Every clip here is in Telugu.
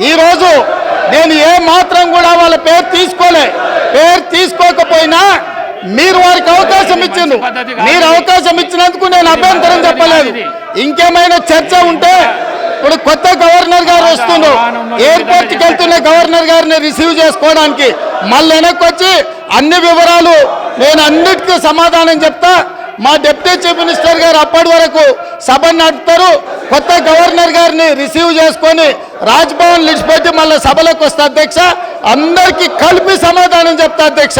ఈరోజు నేను ఏ మాత్రం కూడా వాళ్ళ పేరు తీసుకోకపోయినా మీరు వారికి అవకాశం ఇచ్చిండ్రు. మీరు అవకాశం ఇచ్చినందుకు నేను అభ్యంతరం చెప్పలేదు. ఇంకేమైనా చర్చ ఉంటే ఇప్పుడు కొత్త గవర్నర్ గారు వస్తుండ్రు, ఎయిర్పోర్ట్కి వెళ్తున్న గవర్నర్ గారిని రిసీవ్ చేసుకోవడానికి మళ్ళీ వెనక్కి వచ్చి అన్ని వివరాలు నేను అన్నిటికీ సమాధానం చెప్తా. మా డిప్యూటీ చీఫ్ మినిస్టర్ గారు అప్పటి వరకు సభ నడుపుతారు. కొత్త గవర్నర్ గారిని రిసీవ్ చేసుకొని రాజ్భవన్ విడిచిపెట్టి మళ్ళీ సభలోకి వస్తా అధ్యక్ష. అందరికీ కలిపి సమాధానం చెప్తా అధ్యక్ష.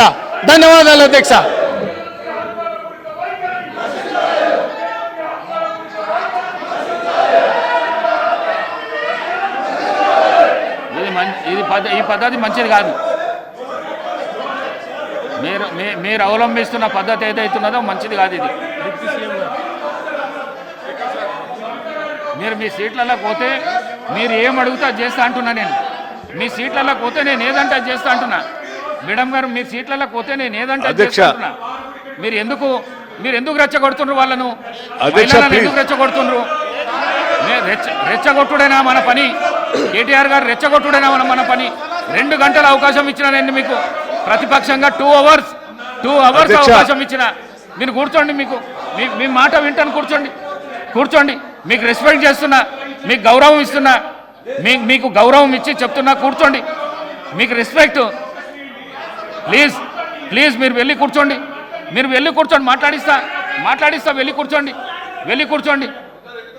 ధన్యవాదాలు అధ్యక్ష. ఈ పద్ధతి మంచిది కాదు. మీరు అవలంబిస్తున్న పద్ధతి ఏదైతున్నదో మంచిది కాదు. ఇది మీరు మీ సీట్లలో పోతే మీరు ఏం అడుగుతా చేస్తా అంటున్నా. నేను మీ సీట్లలో పోతే నేను ఏదంటే చేస్తా అంటున్నా. మేడం గారు మీ సీట్లలో పోతే నేను ఏదంటే చేస్తా అంటున్నా. మీరు ఎందుకు రెచ్చగొడుతుండ్రు వాళ్ళను? ఎందుకు రెచ్చగొడుతుండ్రు? రెచ్చగొట్టుడైనా మన పని. కేటీఆర్ గారు రెచ్చగొట్టుడైనా మన పని. 2 గంటల అవకాశం ఇచ్చిన నేను మీకు ప్రతిపక్షంగా 2 అవర్స్ అవకాశం ఇచ్చిన. మీరు కూర్చోండి. మీ మాట వింటాను. కూర్చోండి. మీకు రెస్పెక్ట్ చేస్తున్నా, మీకు గౌరవం ఇస్తున్నా, మీకు గౌరవం ఇచ్చి చెప్తున్నా. కూర్చోండి. మీకు రెస్పెక్ట్. ప్లీజ్ మీరు వెళ్ళి కూర్చోండి. మాట్లాడిస్తా. వెళ్ళి కూర్చోండి.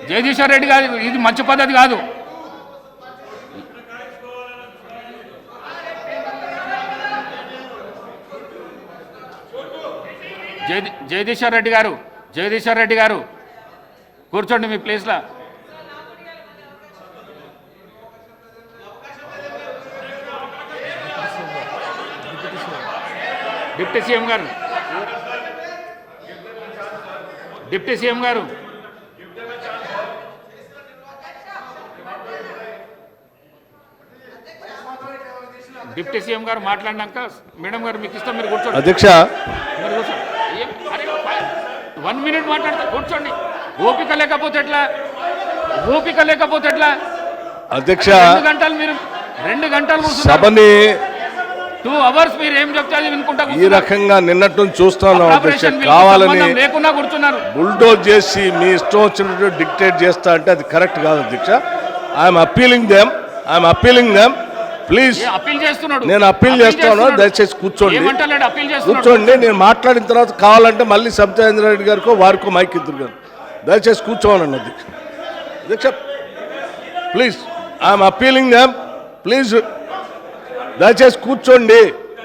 జగదీశ్వర్ రెడ్డి గారు ఇది మంచి పద్ధతి కాదు. జగదీశ్వర్ రెడ్డి గారు కూర్చోండి మీ ప్లేస్లో. డిప్యూటీ సీఎం గారు డిప్యూటీ సీఎం గారు మాట్లాడినాక మేడం గారు మీకు ఇస్తాం. మీరు కూర్చోండి అధ్యక్ష. 1 మినిట్ మాట్లాడతా. కూర్చోండి. ఓపిక లేకపోతే ఎట్లా అధ్యక్ష? 2 గంటలు మీరు 2 గంటలు సభని 2 అవర్స్ మీరు ఏం చెప్తే అది వినుకుంటా ఈ రకంగా నిన్నట్టు చూస్తాను అధ్యక్ష. కావాలని లేకున్నా కూర్చున్నారు. బుల్డోజ్ చేసి మీ ఇష్టం వచ్చినట్టు డిక్టేట్ చేస్తా అంటే అది కరెక్ట్ కాదు అధ్యక్ష. I'm appealing them. ప్లీజ్ నేను అప్పీల్ చేస్తాను. దయచేసి కూర్చోండి. నేను మాట్లాడిన తర్వాత కావాలంటే మళ్ళీ సత్యేంద్ర రెడ్డి గారికో వారికో మైక్ ఇద్దరు గారు దయచేసి కూర్చోవాలండి అధ్యక్ష. Please I'm appealing them. Please దయచేసి కూర్చోండి.